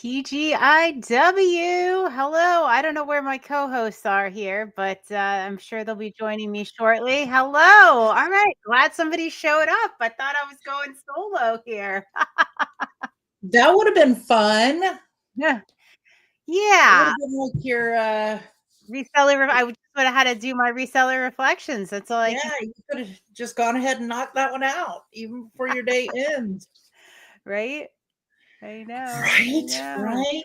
TGIW. Hello. I don't know where my co-hosts are here, but I'm sure they'll be joining me shortly. Hello. All right. Glad somebody showed up. I thought I was going solo here. That would have been fun. Yeah. It would have been like your reseller. I would just would have had to do my reseller reflections. That's all I can. you could have just gone ahead and knocked that one out, even before your day ends. Right? I know. Right.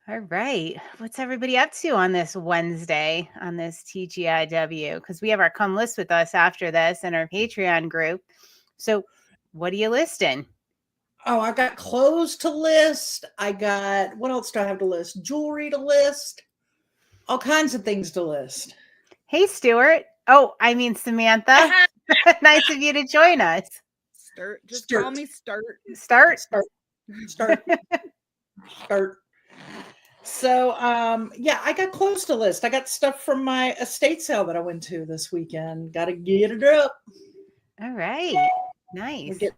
All right. What's everybody up to on this Wednesday on this TGIW? Because we have our come list with us after this in our Patreon group. So what are you listing? Oh, I got clothes to list. I got, what else do I have to list? Jewelry to list. All kinds of things to list. Hey, Stuart. Oh, I mean, Samantha. Nice of you to join us. Call me Start. Start. So, I got clothes to list. I got stuff from my estate sale that I went to this weekend. Got to get it up. All right. Nice. We'll get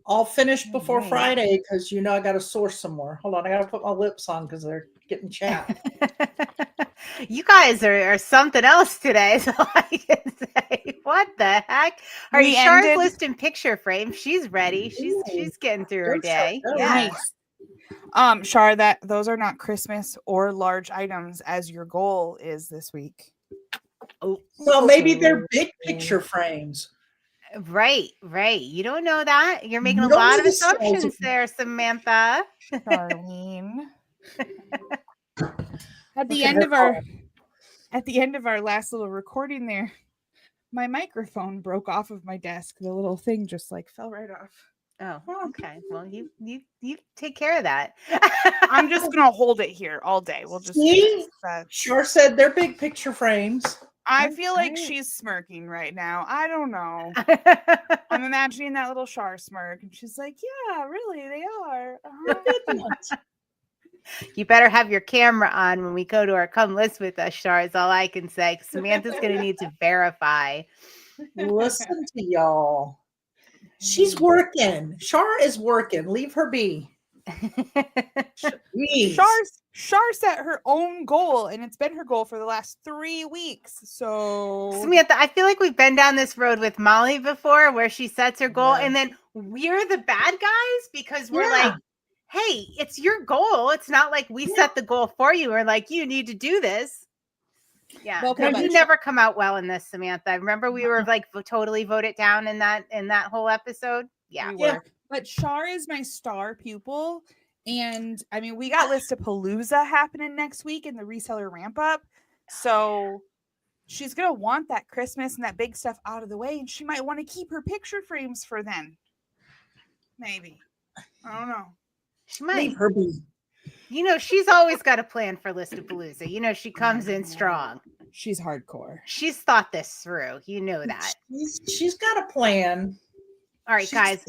all finished before Friday because I got to source some more. Hold on, I got to put my lips on because they're getting chapped. You guys are something else today, so I can say. What the heck? Are you Char's listing picture frame? She's ready. She's getting through her day. Yeah. Nice. Char, those are not Christmas or large items as your goal is this week. Oh, well, maybe they're big picture frames. Right. You don't know that. You're making a lot of assumptions there, Samantha. Darlene. At the end of our last little recording there, my microphone broke off of my desk. The little thing just fell right off. Oh, okay. Well, you take care of that. I'm just gonna hold it here all day. We'll just Char said they're big picture frames. I feel like she's smirking right now. I don't know. I'm imagining that little Char smirk, and she's like, "Yeah, really, they are." You better have your camera on when we go to our come list with us, Char, is all I can say. Samantha's going to need to verify. Listen to y'all. She's working. Char is working. Leave her be. Char set her own goal, and it's been her goal for the last 3 weeks. So, Samantha, I feel like we've been down this road with Molly before where she sets her goal, and then we're the bad guys because we're like, hey, it's your goal. It's not like we set the goal for you. We're like, you need to do this. Yeah. Okay, no, you never come out well in this, Samantha. I remember we were totally voted down in that whole episode. Yeah. We were. But Char is my star pupil. And I mean, we got Listapalooza happening next week in the reseller ramp up. So she's going to want that Christmas and that big stuff out of the way. And she might want to keep her picture frames for then. Maybe. I don't know. She might. Leave her be. She's always got a plan for Listapalooza. She comes in strong. She's hardcore. She's thought this through. You know that. She's got a plan. All right, guys.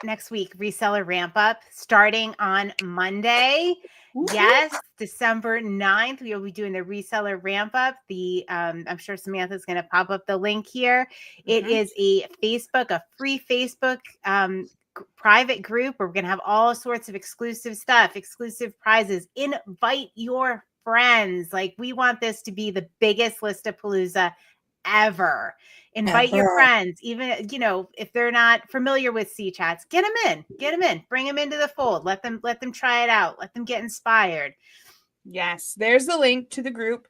Next week, reseller ramp up starting on Monday. Woo-hoo. Yes, December 9th. We will be doing the reseller ramp up. I'm sure Samantha's going to pop up the link here. Mm-hmm. It is a free Facebook private group where we're going to have all sorts of exclusive stuff, exclusive prizes. Invite your friends. We want this to be the biggest Listapalooza ever. Invite your friends, even, if they're not familiar with C-Chats, get them in, bring them into the fold. Let them try it out. Let them get inspired. Yes. There's the link to the group.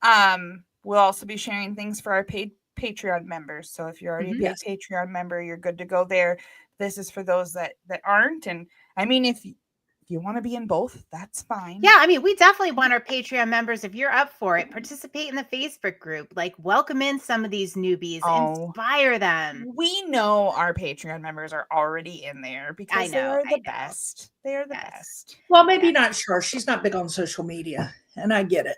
We'll also be sharing things for our paid Patreon members. So if you're already a paid Patreon member, you're good to go there. This is for those that aren't. And I mean, if you want to be in both, that's fine. Yeah, I mean, we definitely want our Patreon members, if you're up for it, participate in the Facebook group. Welcome in some of these newbies, inspire them. We know our Patreon members are already in there because they are the best. They are the best. Well, maybe not Char. She's not big on social media, and I get it.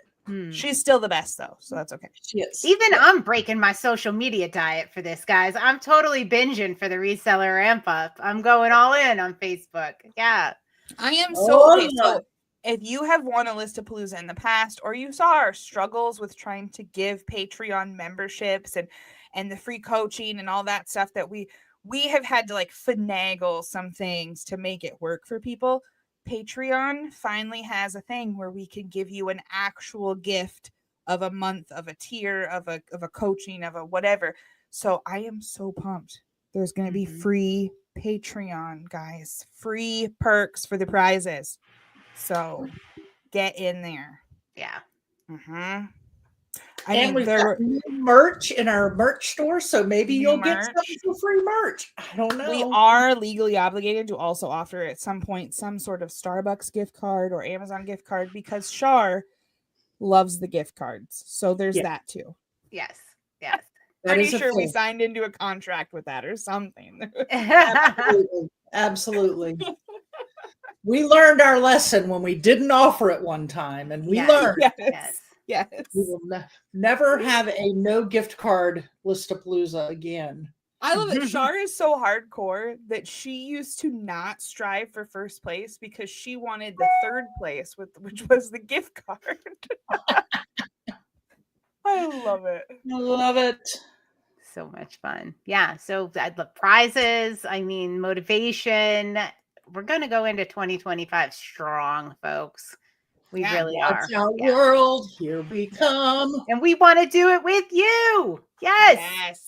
She's still the best, though, so that's okay. She is. Even I'm breaking my social media diet for this, guys. I'm totally binging for the reseller ramp up. I'm going all in on Facebook. Yeah. I am so if you have won a Listapalooza in the past, or you saw our struggles with trying to give Patreon memberships and the free coaching and all that stuff that we have had to finagle some things to make it work for people, Patreon finally has a thing where we can give you an actual gift of a month, of a tier, of a coaching, of a whatever. So I am so pumped. There's going to be free Patreon, guys. Free perks for the prizes. So get in there. Yeah. We've got new merch in our merch store, so maybe you'll get some free merch. I don't know. We are legally obligated to also offer at some point some sort of Starbucks gift card or Amazon gift card because Shar loves the gift cards. So there's that too. Yes. Pretty sure we signed into a contract with that or something. Absolutely. We learned our lesson when we didn't offer it one time, and we learned. Yes. We will never have a no gift card Listapalooza again. I love it. Shar is so hardcore that she used to not strive for first place because she wanted the third place, which was the gift card. I love it. I love it. So much fun. Yeah. So I'd love prizes. I mean, motivation. We're going to go into 2025 strong, folks. We really are. Our world. Here we come. And we want to do it with you. Yes.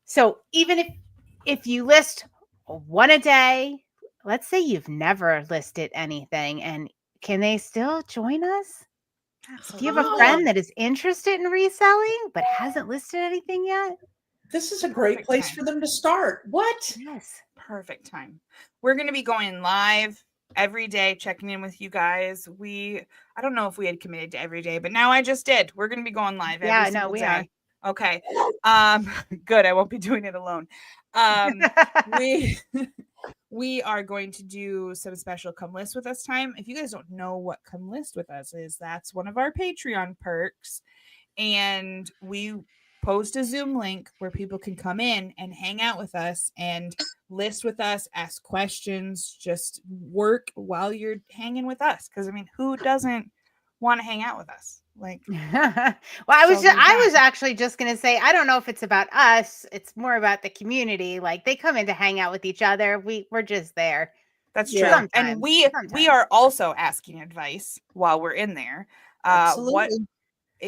So even if you list one a day, let's say you've never listed anything, and can they still join us? Do you have a friend that is interested in reselling but hasn't listed anything yet? This is a great place for them to start. What? Yes. Perfect time. We're going to be going live every day, checking in with you guys. I don't know if we had committed to every day, but now I just did. We're going to be going live every single day. Are. Okay. Good. I won't be doing it alone. We are going to do some special Come List With Us time. If you guys don't know what Come List With Us is, that's one of our Patreon perks. And we post a Zoom link where people can come in and hang out with us and list with us, ask questions, just work while you're hanging with us. Because, I mean, who doesn't want to hang out with us? Like, well, I was actually just going to say, I don't know if it's about us. It's more about the community. Like, they come in to hang out with each other. We're just there. That's true. Sometimes. And we are also asking advice while we're in there. Absolutely.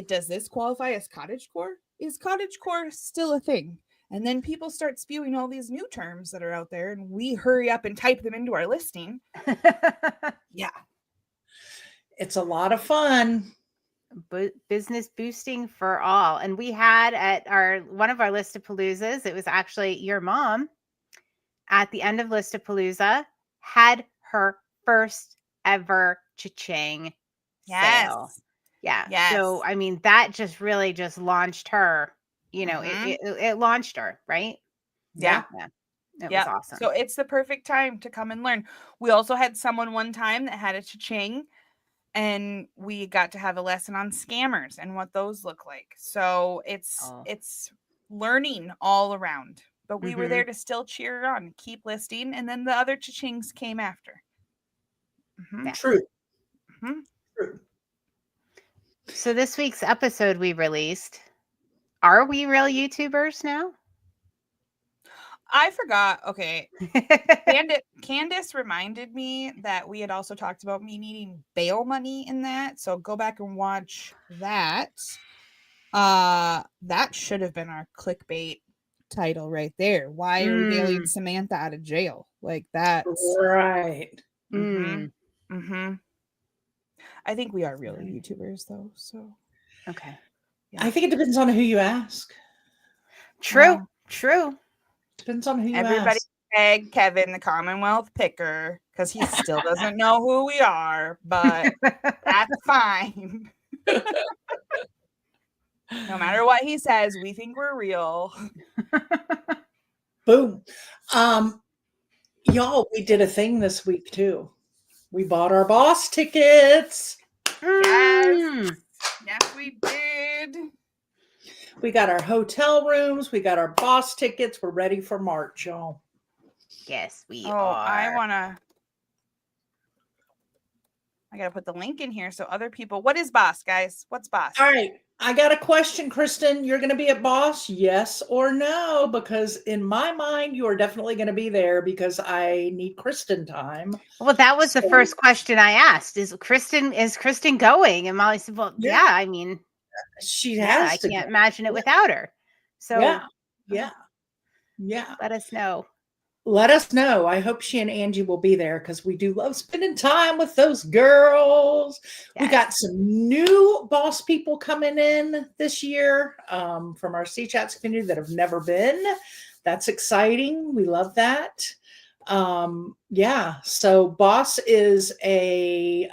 Does this qualify as cottagecore? Is cottagecore still a thing? And then people start spewing all these new terms that are out there, and we hurry up and type them into our listing. Yeah. It's a lot of fun. Business boosting for all. And we had at one of our Listapaloozas, it was actually your mom at the end of Listapalooza had her first ever cha-ching sale. Yeah. Yes. So, I mean, that just really just launched her, it launched her, right? Yeah. It was awesome. So it's the perfect time to come and learn. We also had someone one time that had a cha-ching, and we got to have a lesson on scammers and what those look like. So it's learning all around. But we were there to still cheer on, keep listing, and then the other cha-chings came after. Yeah. True. True. So this week's episode we released, are we real YouTubers now? I forgot. Okay. Candace reminded me that we had also talked about me needing bail money in that. So go back and watch that. That should have been our clickbait title right there. Why are we bailing Samantha out of jail? Like that. Right. I think we are real YouTubers though. So okay. Yeah. I think it depends on who you ask. True. Depends on who you Everybody ask. tag Kevin the Commonwealth Picker because he still doesn't know who we are, but that's fine. No matter what he says, we think we're real. Boom. Y'all, we did a thing this week too. We bought our boss tickets. Yes, we did. We got our hotel rooms. We got our boss tickets. We're ready for March, y'all. Yes, we are. I got to put the link in here so other people. What is Boss, guys? What's Boss? All right. I got a question, Kristen. You're going to be at Boss, yes or no? Because in my mind, you are definitely going to be there because I need Kristen time. Well, that was the first question I asked. Is Kristen going? And Molly said, well, Yeah. yeah, I mean, She yeah, has I to can't go. imagine it without her. So Yeah. let us know. Let us know. I hope she and Angie will be there because we do love spending time with those girls. We got some new boss people coming in this year from our C Chats community that have never been. That's exciting. We love that. So boss is a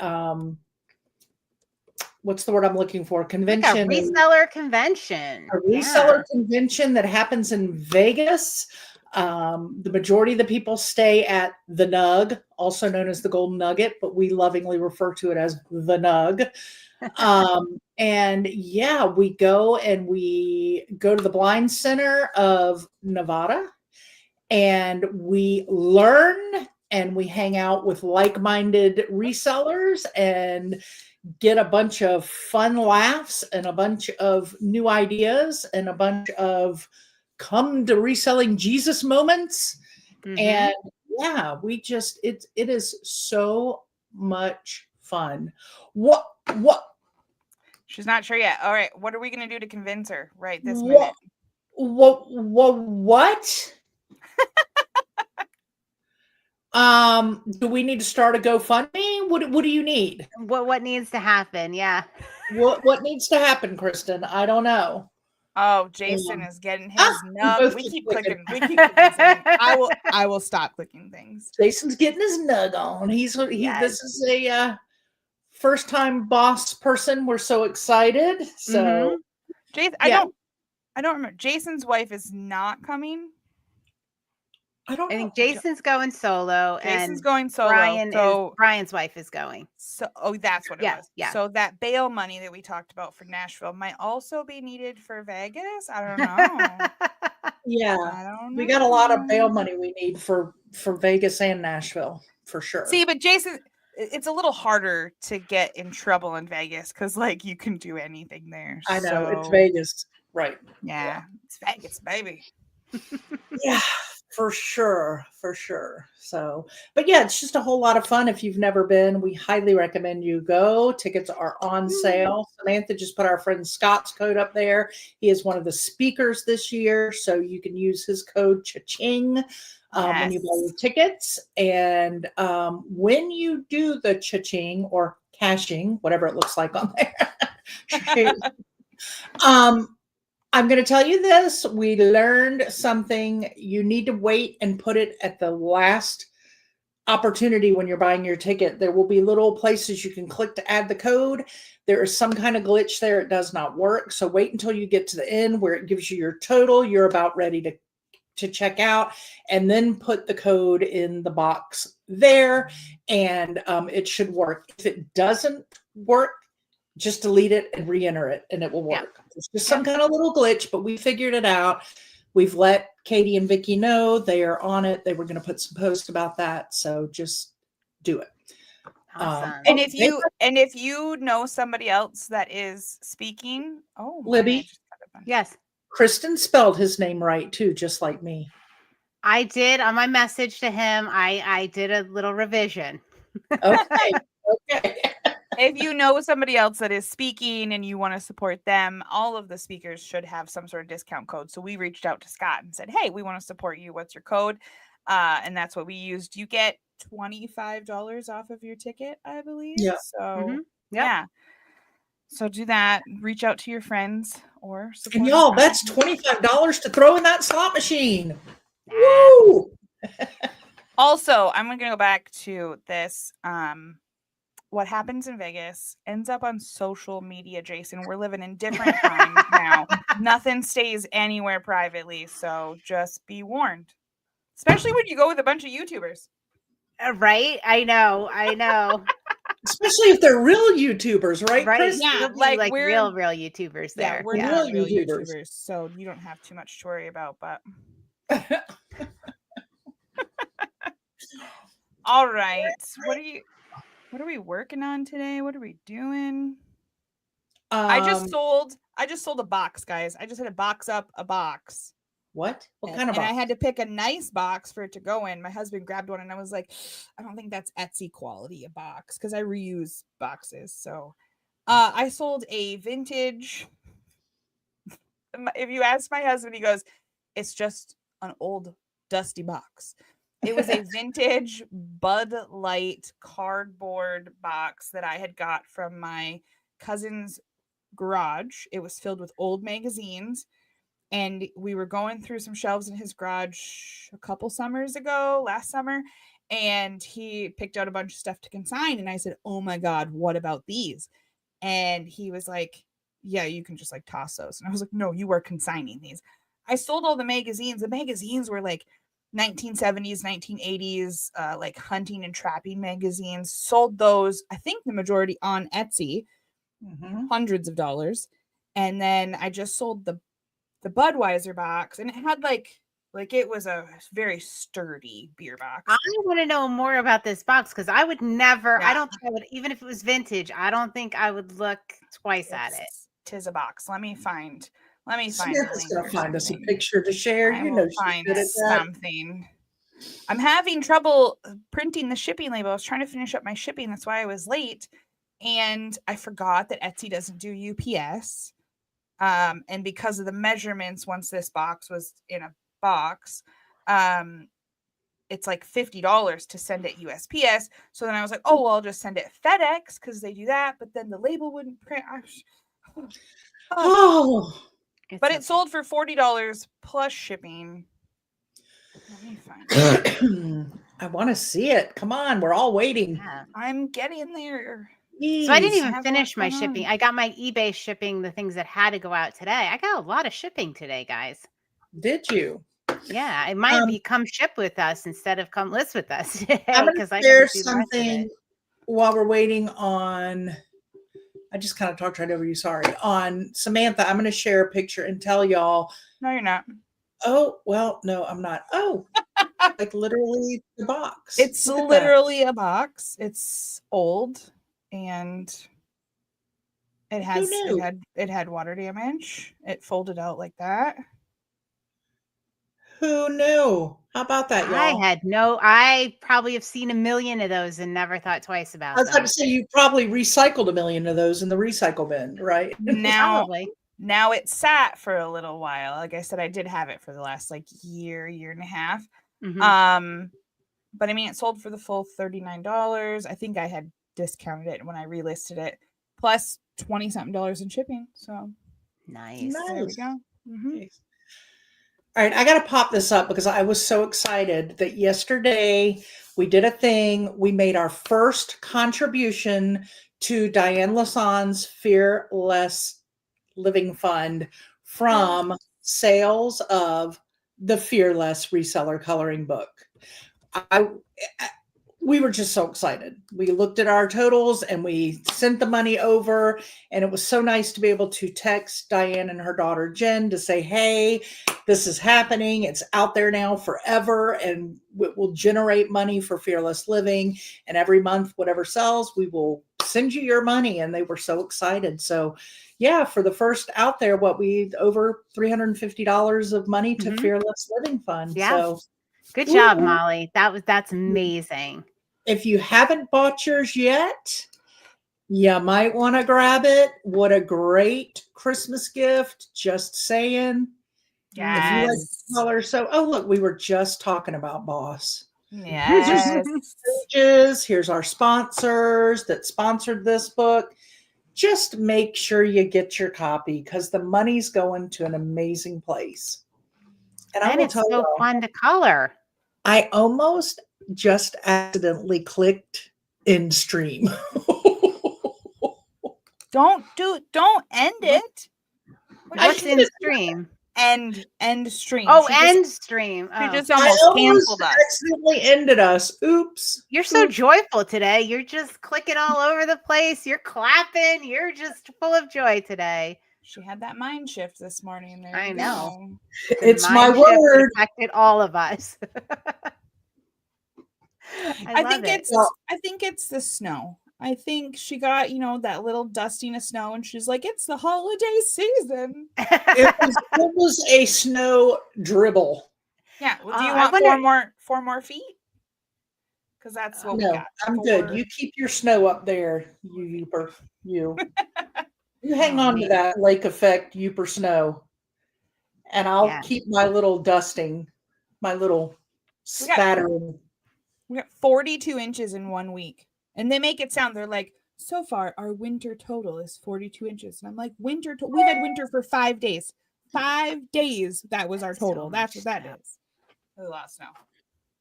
what's the word I'm looking for? Convention. Like a reseller convention. A reseller convention that happens in Vegas. The majority of the people stay at the Nug, also known as the Golden Nugget, but we lovingly refer to it as the Nug. We go to the Blind Center of Nevada, and we learn and we hang out with like-minded resellers and get a bunch of fun laughs and a bunch of new ideas and a bunch of come to reselling Jesus moments. And it is so much fun. What She's not sure yet. All right, what are we going to do to convince her right this minute? What? Do we need to start a GoFundMe? What do you need? What needs to happen? Yeah. What needs to happen, Kristen? I don't know. Oh, Jason is getting his nug. We keep clicking. I will stop clicking things. Jason's getting his nug on. This is a first time boss person. We're so excited. So Jason, I don't remember. Jason's wife is not coming. I think Jason's going solo. Jason's going solo. Brian's wife is going. So, that's what it was. Yeah. So that bail money that we talked about for Nashville might also be needed for Vegas. I don't know. We got a lot of bail money we need for Vegas and Nashville for sure. See, but Jason, it's a little harder to get in trouble in Vegas because, like, you can do anything there. I know it's Vegas, right? Yeah, it's Vegas, baby. Yeah. For sure. So, but yeah, it's just a whole lot of fun. If you've never been, we highly recommend you go. Tickets are on sale. Samantha just put our friend Scott's code up there. He is one of the speakers this year, so you can use his code cha-ching when you buy your tickets. And when you do the cha-ching or cashing, whatever it looks like on there, I'm going to tell you this. We learned something. You need to wait and put it at the last opportunity when you're buying your ticket. There will be little places you can click to add the code. There is some kind of glitch there. It does not work. So wait until you get to the end where it gives you your total. You're about ready to check out, and then put the code in the box there, and it should work. If it doesn't work, just delete it and re-enter it and it will work. It's just some kind of little glitch, but we figured it out. We've let Katie and Vicky know. They are on it. They were going to put some posts about that. So just do it. Awesome. And if you know somebody else that is speaking, Libby. Yes. Kristen spelled his name right too, just like me. I did on my message to him. I did a little revision. Okay. If you know somebody else that is speaking and you want to support them, all of the speakers should have some sort of discount code. So we reached out to Scott and said, hey, we want to support you. What's your code? And that's what we used. You get $25 off of your ticket, I believe. Yeah. So yeah. So do that. Reach out to your friends or support. And y'all, that's $25 to throw in that slot machine. Woo! Also, I'm going to go back to this. What happens in Vegas ends up on social media, Jason. We're living in different times now. Nothing stays anywhere privately. So just be warned, especially when you go with a bunch of YouTubers. Right? I know. Especially if they're real YouTubers, right? Chris? Yeah, like we're real YouTubers there. Yeah, we're not real YouTubers, so you don't have too much to worry about. But all right, what are you? What are we working on today? What are we doing? I just sold a box, guys. I just had to box up a box. What kind of and box? I had to pick a nice box for it to go in. My husband grabbed one and I was like, I don't think that's Etsy quality a box because I reuse boxes. So I sold a vintage. If you ask my husband, he goes, it's just an old dusty box. It was a vintage Bud Light cardboard box that I had got from my cousin's garage. It was filled with old magazines. And we were going through some shelves in his garage a couple summers ago, last summer, and he picked out a bunch of stuff to consign. And I said, oh my God, what about these? And he was like, yeah, you can just like toss those. And I was like, no, you are consigning these. I sold all the magazines. The magazines were like 1970s, 1980s, like hunting and trapping magazines. Sold those, I think the majority on Etsy, hundreds of dollars. And then I just sold the Budweiser box, and it had like it was a very sturdy beer box. I want to know more about this box because I would never. I don't think I would, even if it was vintage. I don't think I would look twice at it. Tis a box. Let me find. Samantha's gonna find us a picture to share. I will find something. I'm having trouble printing the shipping label. I was trying to finish up my shipping. That's why I was late, and I forgot that Etsy doesn't do UPS. And because of the measurements, once this box was in a box, it's like $50 to send it USPS. So then I was like, oh, well, I'll just send it FedEx because they do that. But then the label wouldn't print. But it sold for $40 plus shipping. Let me find it. I want to see it. Come on, we're all waiting. Yeah. I'm getting there. So I didn't even finish my shipping. I got my eBay shipping, the things that had to go out today. I got a lot of shipping today, guys. Did you? Yeah, it might be come ship with us instead of come list with us today. I'm going to share something while we're waiting on. I just kind of talked right over you. Sorry. On Samantha, I'm going to share a picture and tell y'all. No, you're not. Oh, well, no, I'm not. Oh, like literally the box. It's literally a box. It's old. And it had water damage. It folded out like that. Who knew? How about that, y'all? I probably have seen a million of those and never thought twice about it. I was about to say you probably recycled a million of those in the recycle bin, right? Now it sat for a little while. Like I said, I did have it for the last year and a half. Mm-hmm. But I mean, it sold for the full $39. I think I had discounted it when I relisted it, plus $20-something in shipping. So nice. There we go. Nice. All right, I got to pop this up because I was so excited that yesterday we did a thing. We made our first contribution to Diane Lasson's Fearless Living Fund from sales of the Fearless Reseller Coloring Book. We were just so excited. We looked at our totals and we sent the money over, and it was so nice to be able to text Diane and her daughter Jen to say, hey, this is happening. It's out there now forever, and it will generate money for Fearless Living. And every month, whatever sells, we will send you your money. And they were so excited. So yeah, for the first out there, over $350 of money to Fearless Living Fund. Yeah. So good job, Molly. That's amazing. If you haven't bought yours yet, you might want to grab it. What a great Christmas gift. Just saying. Yes. If you like color. So, look, we were just talking about Boss. Yes. Here's our sponsors that sponsored this book. Just make sure you get your copy because the money's going to an amazing place. And it's so fun to color. I almost just accidentally clicked end stream. Don't end it. What's in stream? End stream. Oh, end stream. She just almost canceled us. Accidentally ended us. Oops. You're so joyful today. You're just clicking all over the place. You're clapping. You're just full of joy today. She had that mind shift this morning. There I know. It's my word. Affected all of us. I love think it. it's the snow. I think she got, that little dusting of snow and she's like, it's the holiday season. It was a snow dribble. Yeah. Well, do Oh, you I want four more feet? Because that's what we No, got. I'm good. You keep your snow up there, you Youper. You hang Oh, on to man. that lake effect Youper snow. And I'll Yeah. keep my little dusting, my little spattering. We got 42 inches in 1 week. And they make it sound, they're like, so far, our winter total is 42 inches. And I'm like, we've had winter for 5 days. 5 days, that was our So total. That's what that snow. is. A lot of snow.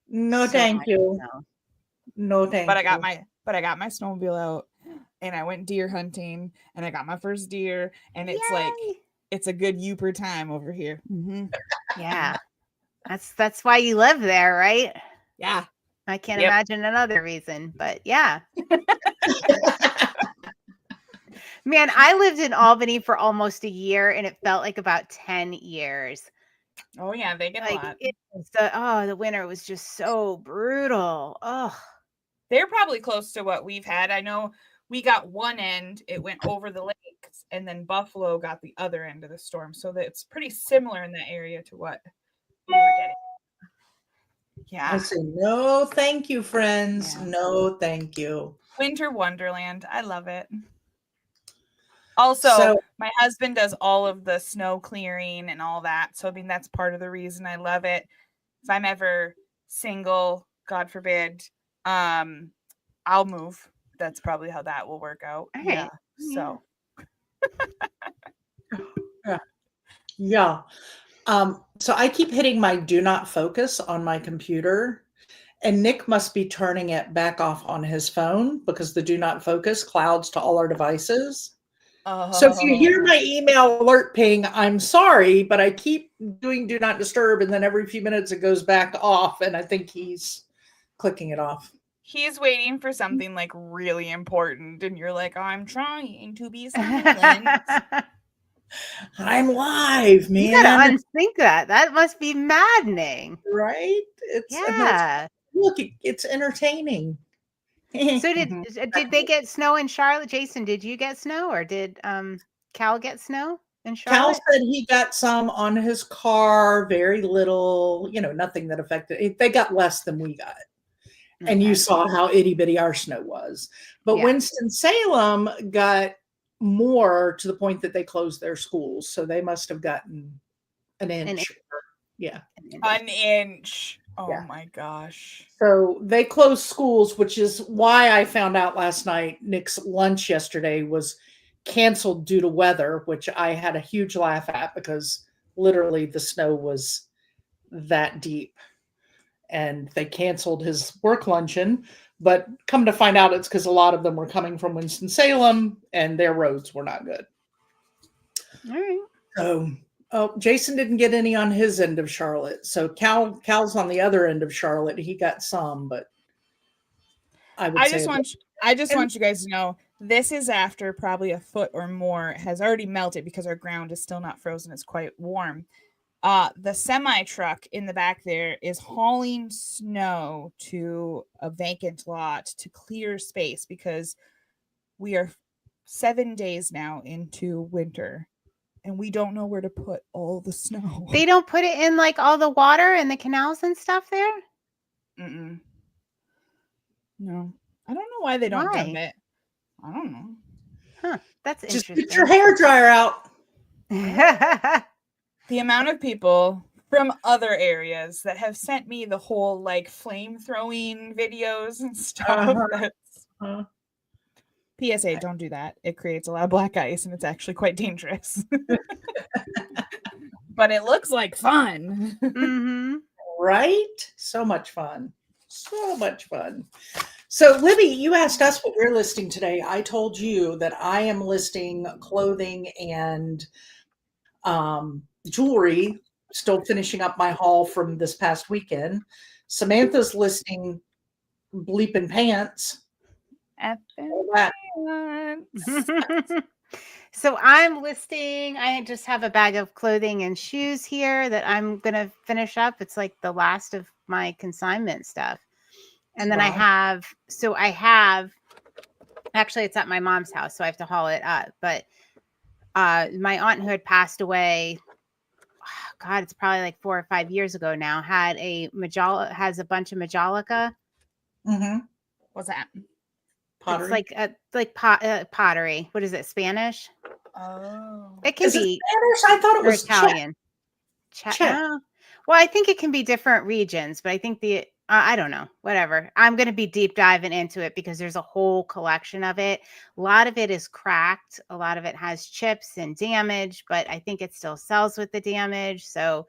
No, So thank much you. snow. No, thank But I you. got my snowmobile out and I went deer hunting and I got my first deer. And it's like, Yay. it's a good Youper time over here. Mm-hmm. Yeah. That's why you live there, right? Yeah. I can't Yep. imagine another reason, but yeah. Man, I lived in Albany for almost a year and it felt like about 10 years. Oh yeah, they get a lot. The winter was just so brutal. Oh, They're probably close to what we've had. I know we got one end, it went over the lakes, and then Buffalo got the other end of the storm. So that it's pretty similar in that area to what we were getting. I Yeah. say no, thank you, friends. Yeah. No, thank you. Winter Wonderland. I love it. Also, So- my husband does all of the snow clearing and all that. So, I mean, that's part of the reason I love it. If I'm ever single, God forbid, I'll move. That's probably how that will work out. All right. Yeah. So, Yeah. So I keep hitting my do not focus on my computer, and Nick must be turning it back off on his phone because the do not focus clouds to all our devices. So if you hear my email alert ping, I'm sorry, but I keep doing do not disturb, and then every few minutes it goes back off, and I think he's clicking it off. He's waiting for something like really important, and you're like, I'm trying to be silent. I'm live, man. You gotta unsync that. That must be maddening. Right? Look, it's entertaining. So did they get snow in Charlotte? Jason, did you get snow, or did Cal get snow in Cal Charlotte? said he got some on his car, very little, nothing that affected it. They got less than we got. Okay. And you saw how itty bitty our snow was. But Yeah. Winston-Salem got more, to the point that they closed their schools. So they must have gotten an inch. Yeah. An inch. Oh Yeah. my gosh. So they closed schools, which is why I found out last night Nick's lunch yesterday was canceled due to weather, which I had a huge laugh at because literally the snow was that deep. And they canceled his work luncheon, but come to find out it's because a lot of them were coming from Winston-Salem and their roads were not good. All right. So Jason didn't get any on his end of Charlotte. So Cal's on the other end of Charlotte. He got some, but I just want you guys to know this is after probably a foot or more has already melted because our ground is still not frozen. It's quite warm. The semi truck in the back there is hauling snow to a vacant lot to clear space because we are 7 days now into winter and we don't know where to put all the snow. They don't put it in like all the water and the canals and stuff there? Mm-mm. No. I don't know why they don't dump it. I don't know. Huh. That's just interesting. get your hair dryer out. The amount of people from other areas that have sent me the whole like flame throwing videos and stuff. PSA, don't do that. It creates a lot of black ice and it's actually quite dangerous. But it looks like fun. Mm-hmm. Right? So much fun. So much fun. So Libby, you asked us what we're listing today. I told you that I am listing clothing and jewelry, still finishing up my haul from this past weekend. Samantha's listing bleeping pants. So I'm listing, I just have a bag of clothing and shoes here that I'm going to finish up. It's like the last of my consignment stuff. And then I have actually it's at my mom's house, so I have to haul it up. But my aunt who had passed away, God, it's probably like 4 or 5 years ago now, has a bunch of Majolica. Mm-hmm. What's that? Pottery. It's pottery. What is it? Spanish? Oh. It can Is it be Spanish? I thought it or was Italian. Czech. No. Well, I think it can be different regions, but I think I don't know, whatever. I'm going to be deep diving into it because there's a whole collection of it. A lot of it is cracked. A lot of it has chips and damage, but I think it still sells with the damage. So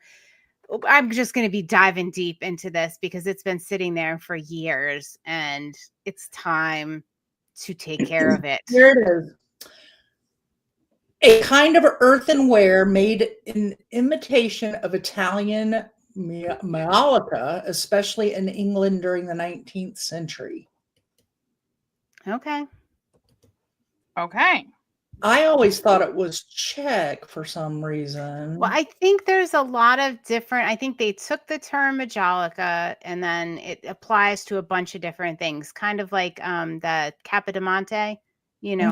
I'm just going to be diving deep into this because it's been sitting there for years and it's time to take care of it. Here it is. A kind of earthenware made in imitation of Italian Majolica, especially in England during the 19th century. Okay. I always thought it was Czech for some reason. Well, I think there's a lot of different. I think they took the term Majolica and then it applies to a bunch of different things, kind of like the Capodimonte,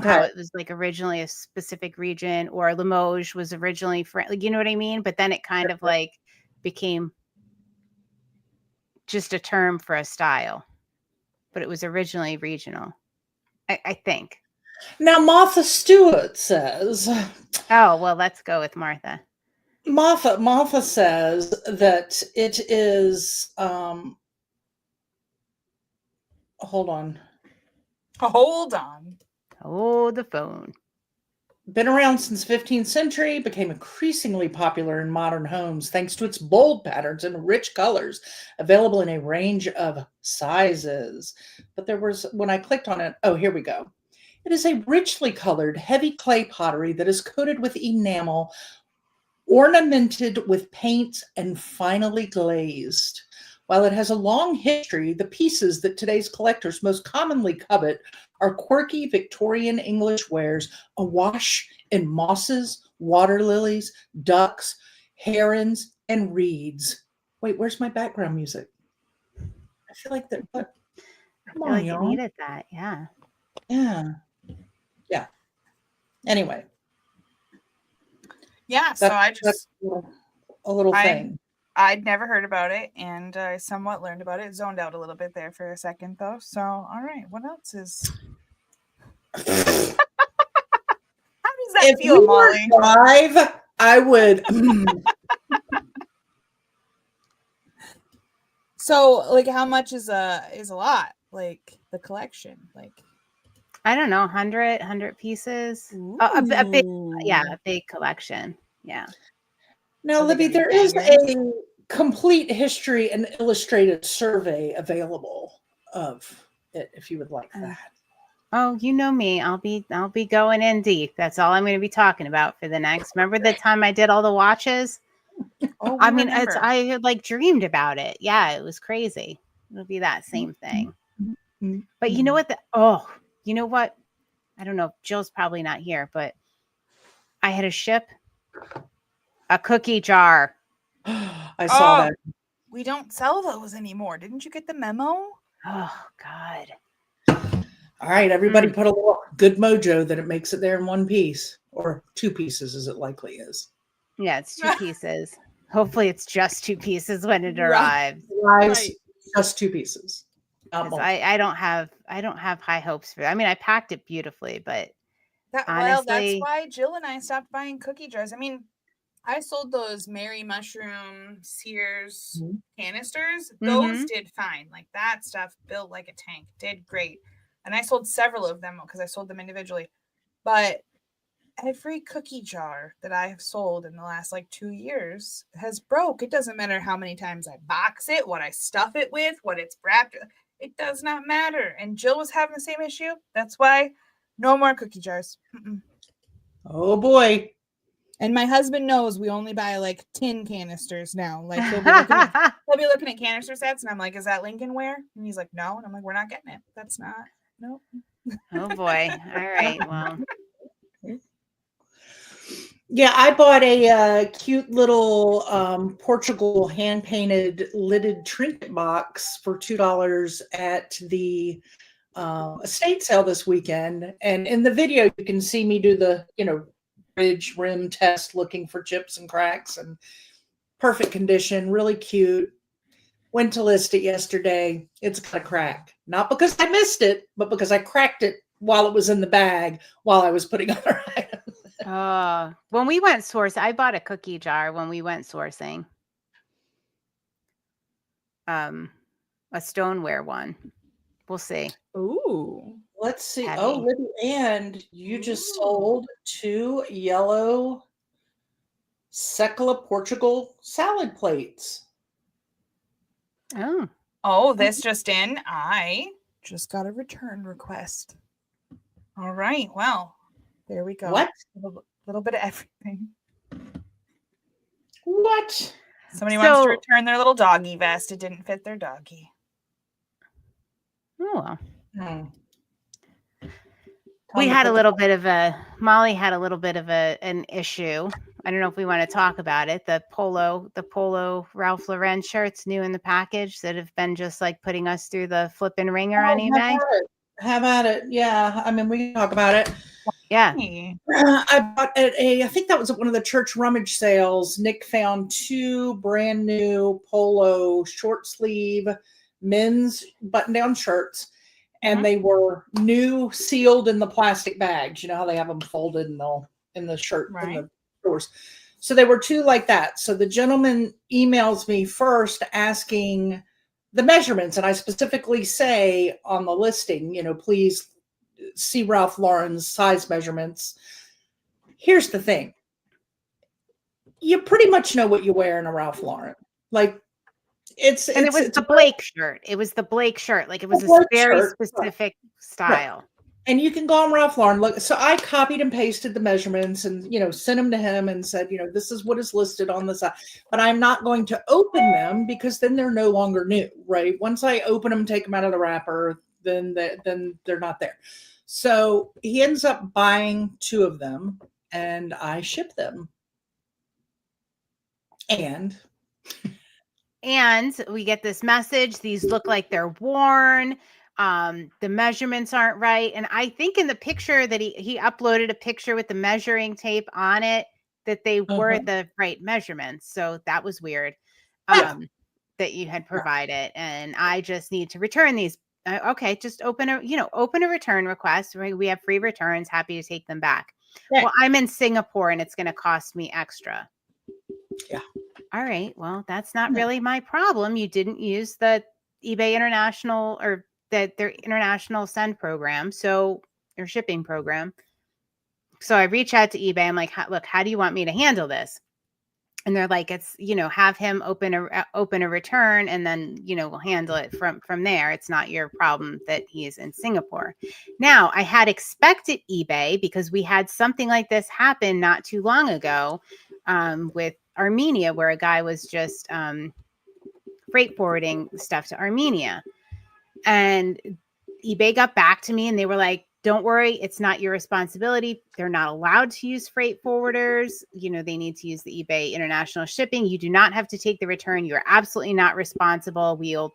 how it was like originally a specific region, or Limoges was originally like, you know what I mean? But then it kind of like became just a term for a style, but it was originally regional, I think. Now, Martha Stewart says. Oh, well, let's go with Martha. Martha says that it is. Hold on. Hold on. Hold the phone. Been around since 15th century, became increasingly popular in modern homes thanks to its bold patterns and rich colors, available in a range of sizes. But when I clicked on it, oh, here we go. It is a richly colored, heavy clay pottery that is coated with enamel, ornamented with paints, and finally glazed. While it has a long history, the pieces that today's collectors most commonly covet are quirky Victorian English wares awash in mosses, water lilies, ducks, herons, and reeds. Wait, where's my background music? I feel like that. What? Come on, y'all. It needed that, yeah. Yeah. Anyway. Yeah, so I just a little thing. I'd never heard about it, and I somewhat learned about it. Zoned out a little bit there for a second, though. So, all right, what else is? How does that feel, Molly? Live, I would. So, like, how much is a lot? Like the collection, like. I don't know, 100 pieces. A big collection. Yeah. Now, Libby, there is a complete history and illustrated survey available of it if you would like that. Oh, you know me. I'll be going in deep. That's all I'm going to be talking about for the next. Remember the time I did all the watches? Oh, I mean, I had like dreamed about it. Yeah, it was crazy. It'll be that same thing. But you know what? You know what? I don't know. Jill's probably not here, but I had to ship a cookie jar. I saw that. We don't sell those anymore. Didn't you get the memo? Oh, God. All right, everybody put a little good mojo that it makes it there in one piece, or 2 pieces as it likely is. Yeah, it's 2 pieces. Hopefully it's just 2 pieces when it arrives. Right. Just 2 pieces. I don't have high hopes for it. I mean, I packed it beautifully, but honestly, that's why Jill and I stopped buying cookie jars. I mean, I sold those Mary Mushroom Sears canisters. Those did fine. Like that stuff built like a tank, did great. And I sold several of them because I sold them individually. But every cookie jar that I have sold in the last like 2 years has broke. It doesn't matter how many times I box it, what I stuff it with, what it's wrapped with. It does not matter. And Jill was having the same issue. That's why no more cookie jars. Oh boy. And my husband knows we only buy like tin canisters now. Like he'll be looking at canister sets, and I'm like, "Is that Lincolnware?" And he's like, "No." And I'm like, "We're not getting it. That's not. Nope." Oh boy. All right. Well. Yeah, I bought a cute little Portugal hand painted lidded trinket box for $2 at the estate sale this weekend. And in the video, you can see me do the, ridge rim test looking for chips and cracks, and perfect condition, really cute. Went to list it yesterday. It's got a crack. Not because I missed it, but because I cracked it while it was in the bag while I was putting other items. When we went source, I bought a cookie jar when we went sourcing. A stoneware one. We'll see. Ooh. Let's see. Heavy. Oh, Libby, and you just sold 2 yellow Secola Portugal salad plates. Oh, this just in. I just got a return request. All right. Well, there we go. What? A little bit of everything. What? Somebody wants to return their little doggy vest. It didn't fit their doggy. Oh, well. Molly had a little bit of an issue. I don't know if we want to talk about it. The polo Ralph Lauren shirts new in the package that have been just like putting us through the flipping ringer on eBay. Have at it. Yeah. I mean, we can talk about it. Yeah. I bought at I think that was at one of the church rummage sales. Nick found 2 brand new polo short sleeve men's button down shirts. And they were new, sealed in the plastic bags. You know how they have them folded in the shirt in the stores. So they were 2 like that. So the gentleman emails me first asking the measurements, and I specifically say on the listing, please see Ralph Lauren's size measurements. Here's the thing: you pretty much know what you wear in a Ralph Lauren, like. It was the Blake shirt. It was the Blake shirt. Like it was a very specific style. Right. And you can go on Ralph Lauren. Look, so I copied and pasted the measurements and, sent them to him and said, this is what is listed on the side. But I'm not going to open them because then they're no longer new, right? Once I open them, take them out of the wrapper, then they're not there. So he ends up buying 2 of them and I ship them. And we get this message. These look like they're worn. The measurements aren't right. And I think in the picture that he uploaded a picture with the measuring tape on it that they were the right measurements. So that was weird that you had provided. And I just need to return these. Okay, just open a return request. We have free returns. Happy to take them back. Right. Well, I'm in Singapore and it's going to cost me extra. Yeah. All right. Well, that's not really my problem. You didn't use the eBay International or their international send program, or shipping program. So I reach out to eBay. I'm like, look, how do you want me to handle this? And they're like, it's, have him open a return and then, we'll handle it from there. It's not your problem that he's in Singapore. Now, I had expected eBay because we had something like this happen not too long ago with Armenia, where a guy was just freight forwarding stuff to Armenia. And eBay got back to me and they were like, don't worry, it's not your responsibility. They're not allowed to use freight forwarders. They need to use the eBay international shipping. You do not have to take the return. You're absolutely not responsible. We'll,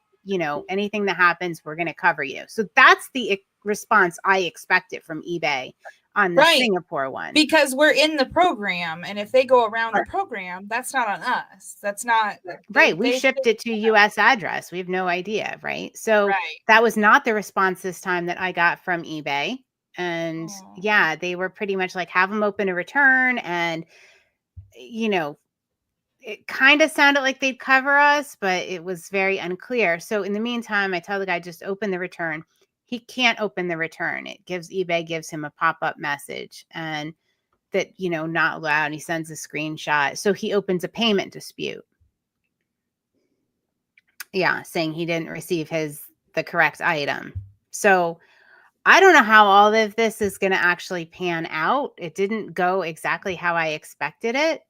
anything that happens, we're going to cover you. So that's the response I expected from eBay on the Singapore one. Because we're in the program, and if they go around the program, that's not on us. That's not right. We shipped it to US address. We have no idea, right? So that was not the response this time that I got from eBay. And they were pretty much like, have them open a return. And, it kind of sounded like they'd cover us, but it was very unclear. So in the meantime, I tell the guy, just open the return. He can't open the return. eBay gives him a pop-up message and that, not allowed. He sends a screenshot. So he opens a payment dispute. Yeah. Saying he didn't receive the correct item. So I don't know how all of this is going to actually pan out. It didn't go exactly how I expected it.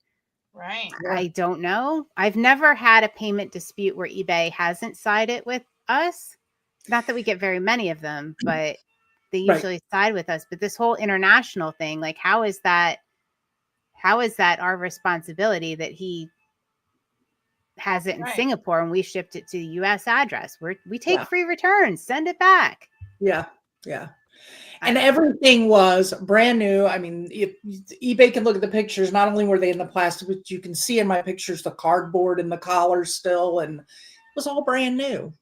Right. I don't know. I've never had a payment dispute where eBay hasn't sided with us. Not that we get very many of them, but they usually side with us. But this whole international thing, like, how is that How is that our responsibility that he has it in Right. Singapore and we shipped it to the US address? We take Yeah. free returns, send it back. Yeah. And everything was brand new. I mean, if eBay can look at the pictures, not only were they in the plastic, but you can see in my pictures the cardboard and the collars still, and it was all brand new.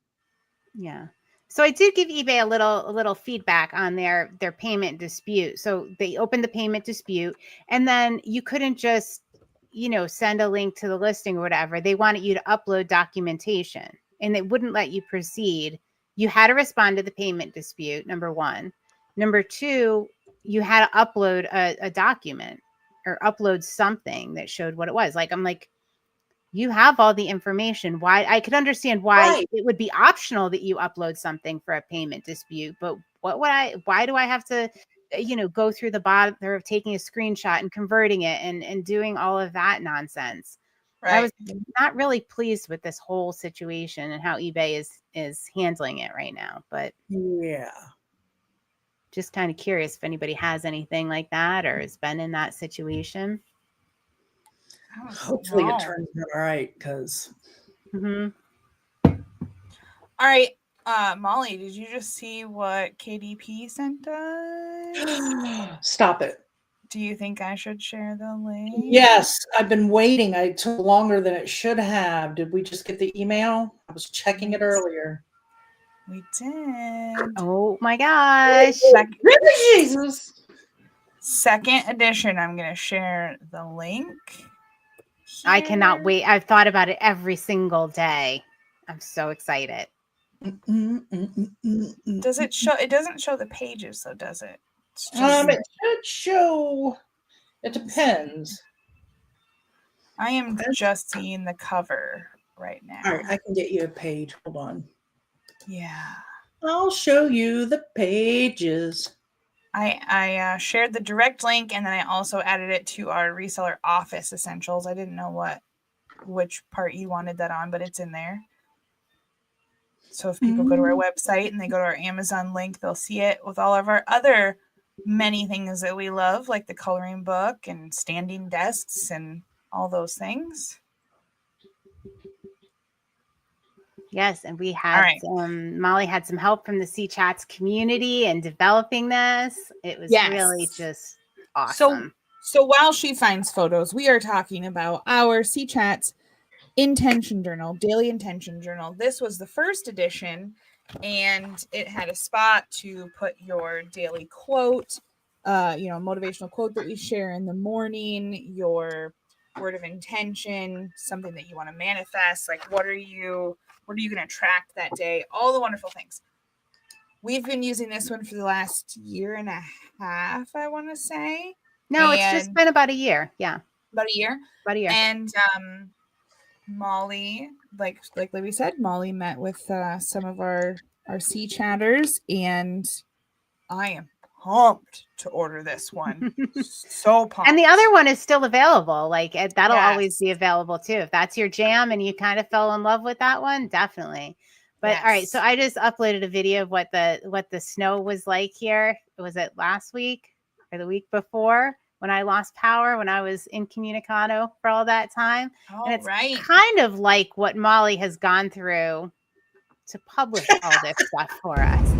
Yeah. So I did give eBay a little feedback on their payment dispute. So they opened the payment dispute, and then you couldn't just, send a link to the listing or whatever. They wanted you to upload documentation, and they wouldn't let you proceed. You had to respond to the payment dispute, number one. Number two, you had to upload a document or upload something that showed what it was. I'm like, you have all the information. Why? I could understand why it would be optional that you upload something for a payment dispute, but why do I have to, go through the bother of taking a screenshot and converting it and doing all of that nonsense? Right. I was not really pleased with this whole situation and how eBay is handling it right now, but yeah, just kind of curious if anybody has anything like that or has been in that situation. Hopefully it turns out all right, because all right, Molly, did you just see what KDP sent us? Stop it. Do you think I should share the link? Yes, I've been waiting. It took longer than it should have. Did we just get the email? I was checking it earlier. We did. Oh my gosh. Jesus. Second edition. I'm going to share the link. I cannot wait. I've thought about it every single day. I'm so excited. Does it show? It doesn't show the pages, though, does it? It should show. It depends. I am just seeing the cover right now. All right, I can get you a page. Hold on. Yeah. I'll show you the pages. I shared the direct link, and then I also added it to our reseller office essentials. I didn't know which part you wanted that on, but it's in there. So if people go to our website and they go to our Amazon link, they'll see it with all of our other many things that we love, like the coloring book and standing desks and all those things. Yes, and we had Molly had some help from the C Chats community in developing this. It was really just awesome. So while she finds photos, we are talking about our C Chats intention journal, daily intention journal. This was the first edition, and it had a spot to put your daily quote, motivational quote that we share in the morning, your word of intention, something that you want to manifest, like what are you going to attract that day, all the wonderful things. We've been using this one for the last year and a half, I want to say. No, it's just been about a year. Yeah. About a year. And Molly, like Libby said, Molly met with some of our C chatters, and I am pumped to order this one. So pumped. And the other one is still available. That'll always be available too. If that's your jam and you kind of fell in love with that one, definitely. But all right, so I just uploaded a video of what the snow was like here. Was it last week or the week before when I lost power when I was incommunicado for all that time? And it's kind of like what Molly has gone through to publish all this stuff for us.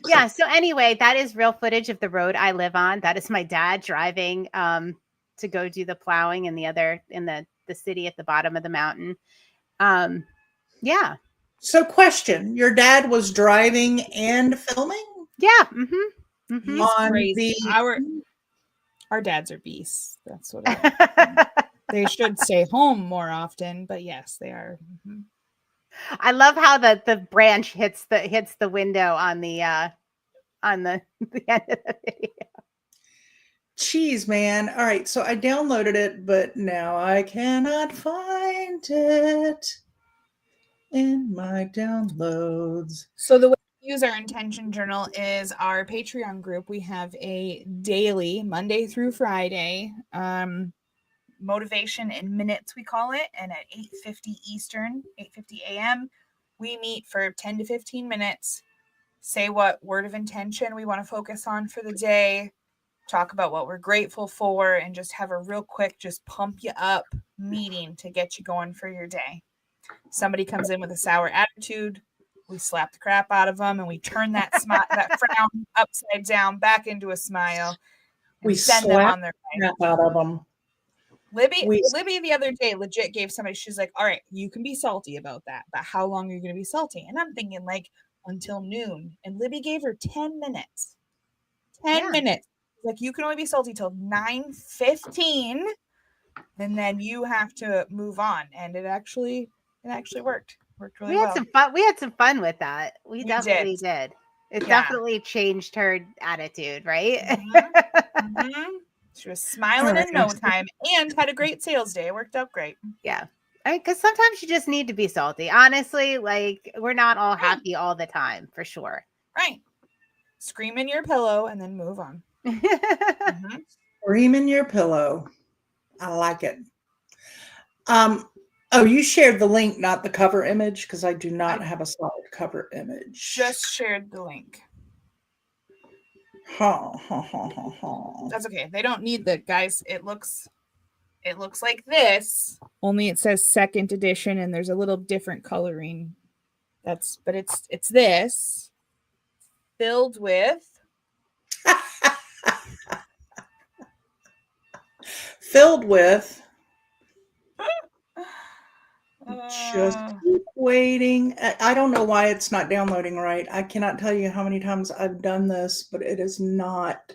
Yeah. So anyway, that is real footage of the road I live on. That is my dad driving to go do the plowing in the city at the bottom of the mountain. Yeah. So question, your dad was driving and filming? Yeah. Mm-hmm. Mm-hmm. He's crazy. Our dads are beasts. That's what they should stay home more often, but yes, they are. Mm-hmm. I love how the branch hits the window on the end of the video. Jeez, man. All right, so I downloaded it, but now I cannot find it in my downloads. So the way use our intention journal is our Patreon group. We have a daily, Monday through Friday, motivation in minutes, we call it. And at 8:50 Eastern, 8:50 a.m., we meet for 10 to 15 minutes, say what word of intention we want to focus on for the day, talk about what we're grateful for, and just have a real quick, just pump you up meeting to get you going for your day. Somebody comes in with a sour attitude, we slap the crap out of them, and we turn that that frown upside down back into a smile. And We send them slap on their way. crap out of them. Libby the other day legit gave somebody, she's like, all right, you can be salty about that, but how long are you going to be salty? And I'm thinking like until noon. And Libby gave her 10 minutes. 10 minutes. Like, you can only be salty till 9:15, and then you have to move on. And it actually worked. Worked really well. We had some fun with that. We definitely did. It definitely changed her attitude, right? She was smiling in no time and had a great sales day. It worked out great. Yeah. I mean, because sometimes you just need to be salty. Honestly, like, we're not all happy all the time, for sure. Right. Scream in your pillow and then move on. Scream in your pillow. I like it. Oh, you shared the link, not the cover image, because I do not have a solid cover image. Just shared the link. That's okay. They don't need the guys. It looks like this. Only it says second edition, and there's a little different coloring. But it's this filled with just keep waiting. I don't know why it's not downloading right. I cannot tell you how many times I've done this, but it is not.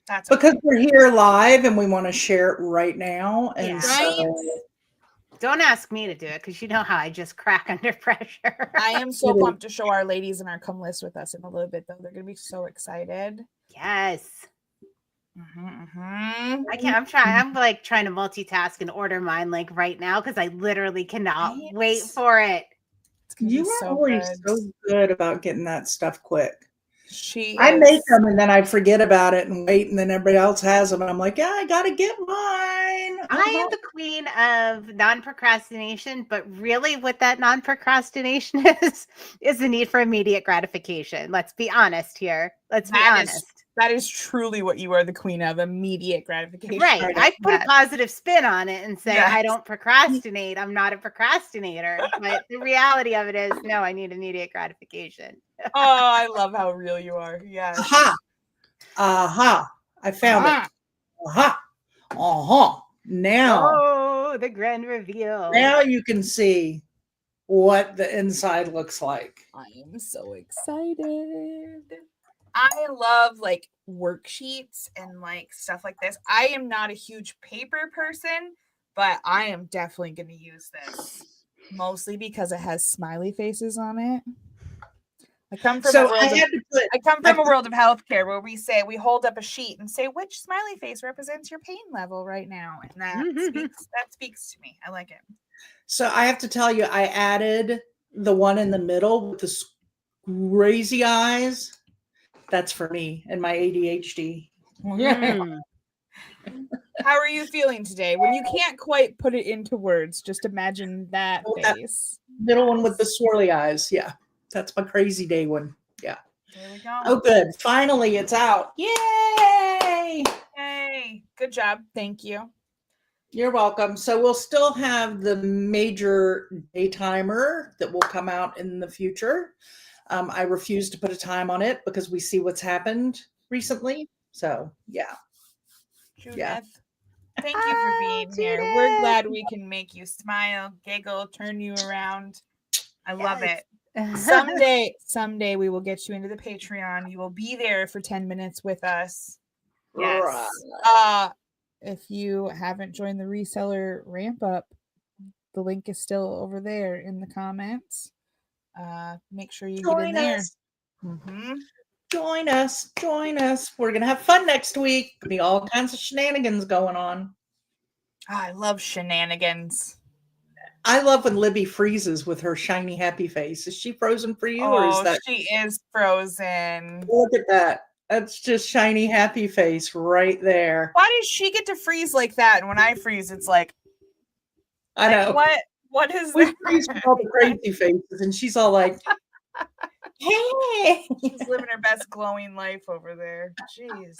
That's because we're here live and we want to share it right now. And don't ask me to do it, because you know how I just crack under pressure. I am so pumped to show our ladies in our come list with us in a little bit, though. They're going to be so excited. Yes. I can't. I'm like trying to multitask and order mine like right now, because I literally cannot wait for it. You are always so good about getting that stuff quick. I make them and then I forget about it and wait, and then everybody else has them, and I'm like, yeah, I gotta get mine. I am the queen of non-procrastination, but really what that non-procrastination is the need for immediate gratification. Let's be honest here. Let's be honest. That is truly what you are the queen of, immediate gratification. Right. I put a positive spin on it and say, I don't procrastinate. I'm not a procrastinator. But the reality of it is, no, I need immediate gratification. Oh, I love how real you are. Yes. I found it. Now. Oh, the grand reveal. Now you can see what the inside looks like. I am so excited. I love like worksheets and like stuff like this. I am not a huge paper person, but I am definitely going to use this, mostly because it has smiley faces on it. I come from a world of healthcare where we hold up a sheet and say which smiley face represents your pain level right now, and that speaks to me. I like it. So I have to tell you, I added the one in the middle with the crazy eyes. That's for me and my ADHD. How are you feeling today? When you can't quite put it into words, just imagine that face. That middle one with the swirly eyes. Yeah, that's my crazy day one. Yeah. There we go. Oh, good. Finally, it's out. Yay! Hey, good job. Thank you. You're welcome. So we'll still have the major day timer that will come out in the future. I refuse to put a time on it because we see what's happened recently. So, yeah. Judith, thank you for being here. We're glad we can make you smile, giggle, turn you around. I love it. Someday we will get you into the Patreon. You will be there for 10 minutes with us. Yes. Right. If you haven't joined the Reseller Ramp Up, the link is still over there in the comments. Make sure you get in there. Join us. We're gonna have fun next week. Gonna be all kinds of shenanigans going on. I love shenanigans. I love when Libby freezes with her shiny happy face. Is she frozen for you, or is Oh, that? she is frozen. Look at that. That's just shiny happy face right there. Why does she get to freeze like that? And when I freeze, it's like, I know. What is We that? freeze with all the crazy faces, and she's all like, "Hey." She's living her best glowing life over there. Jeez.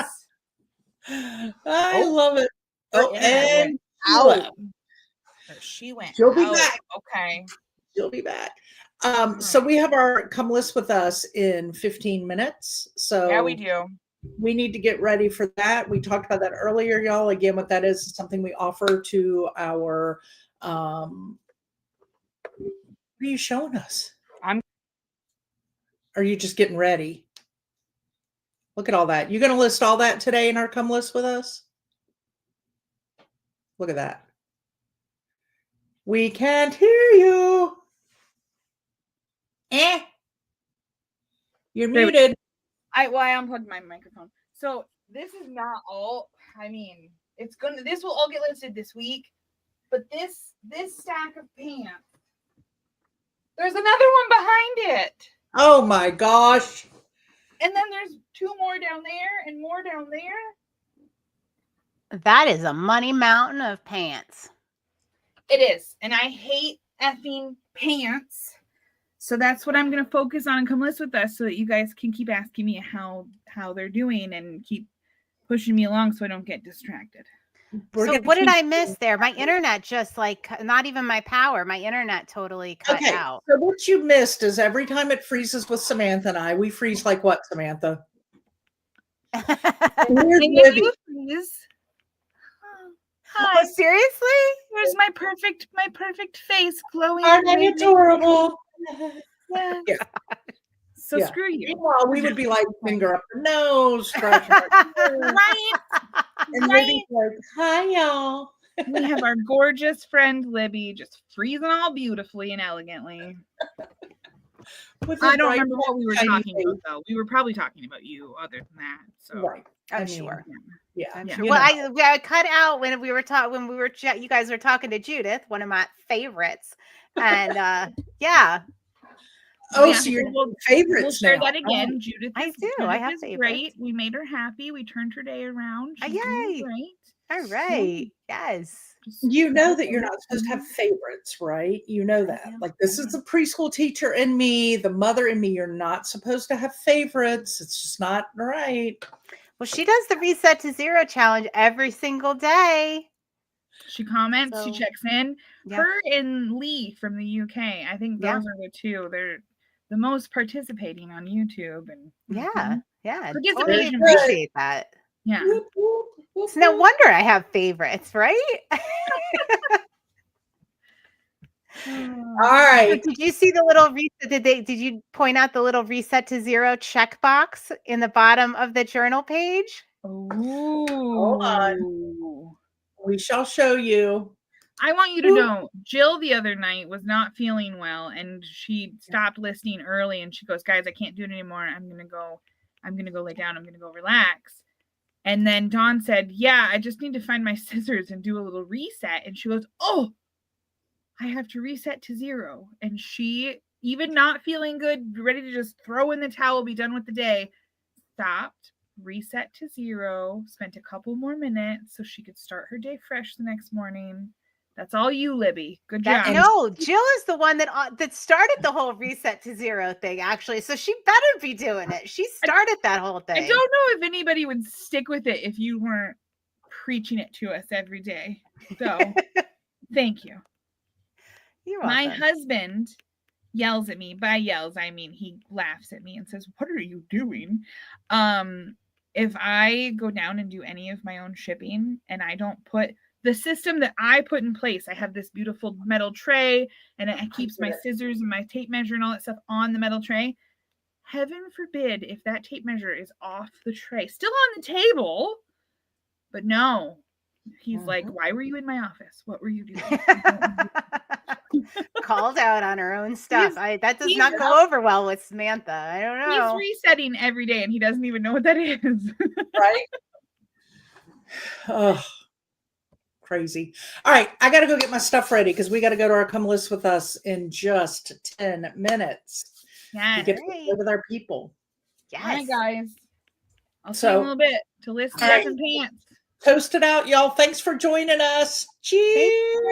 I love it. Oh, and out. She went. She'll be out. back. Okay. She'll be back. All So right. we have our come list with us in 15 minutes. So Yeah, we do. we need to get ready for that. We talked about that earlier, y'all. Again, what that is something we offer to our what are you showing us? Are you just getting ready? Look at all that. You're going to list all that today in our come list with us? Look at that. We can't hear you. You're muted. I unplugged my microphone. So this is not all. I mean, this will all get listed this week, but this stack of pants, there's another one behind it. Oh my gosh. And then there's 2 more down there and more down there. That is a money mountain of pants. It is. And I hate effing pants. So that's what I'm going to focus on and come list with us so that you guys can keep asking me how they're doing and keep pushing me along so I don't get distracted. So what did I miss there? My internet just not even my power. My internet totally cut out. So what you missed is every time it freezes with Samantha and I, we freeze like what, Samantha? Here's Libby. Hi. Oh, seriously? Here's my perfect face glowing. Aren't they adorable? Yeah. So screw you. Meanwhile, we would be like finger up the nose, scratching our right. And Libby's like, hi, y'all. We have our gorgeous friend Libby just freezing all beautifully and elegantly. I don't remember what we were talking about, though. We were probably talking about you other than that. So right. I'm sure. Yeah. I'm sure. Well, I cut out when we were you guys were talking to Judith, one of my favorites. And yeah. Oh, so your favorites. We'll share that again. Judith I have favorites. Great. We made her happy. We turned her day around. She's yay. Great. All right. Yes. You know that you're not supposed to have favorites, right? You know that. Like, this is the preschool teacher in me, the mother in me. You're not supposed to have favorites. It's just not right. Well, she does the Reset to Zero challenge every single day. She comments, she checks in. Yeah. Her and Lee from the UK. I think those are the two. They're the most participating on YouTube. And yeah. Participation. Totally appreciate that. Yeah. It's no wonder I have favorites, right? All right. So did you see the little reset? Did you point out the little Reset to Zero checkbox in the bottom of the journal page? Ooh. Hold on. We shall show you. I want you to know, Jill the other night was not feeling well, and she stopped listening early, and she goes, "Guys, I can't do it anymore. I'm gonna go lay down. I'm gonna go relax." And then Dawn said, "Yeah, I just need to find my scissors and do a little reset." And she goes, "Oh, I have to reset to 0." And she, even not feeling good, ready to just throw in the towel, be done with the day, stopped, reset to 0, spent a couple more minutes so she could start her day fresh the next morning. That's all you, Libby. Good job. No, Jill is the one that started the whole Reset to 0 thing, actually. So she better be doing it. She started that whole thing. I don't know if anybody would stick with it if you weren't preaching it to us every day. So thank you. You're welcome. My husband yells at me. By yells, I mean he laughs at me and says, "What are you doing?" If I go down and do any of my own shipping and I don't put the system that I put in place, I have this beautiful metal tray and it keeps my scissors and my tape measure and all that stuff on the metal tray. Heaven forbid if that tape measure is off the tray, still on the table, but no. He's like, "Why were you in my office? What were you doing?" Called out on her own stuff. That does not go over well with Samantha. I don't know. He's resetting every day and he doesn't even know what that is. Right? Oh. Crazy. All right, I got to go get my stuff ready because we got to go to our Come List with Us in just 10 minutes. We Yes. get to Great. play with our people. All right, Yes. guys. I'll see you in a little bit to list All right. some pants. Toast it out, y'all. Thanks for joining us. Cheers.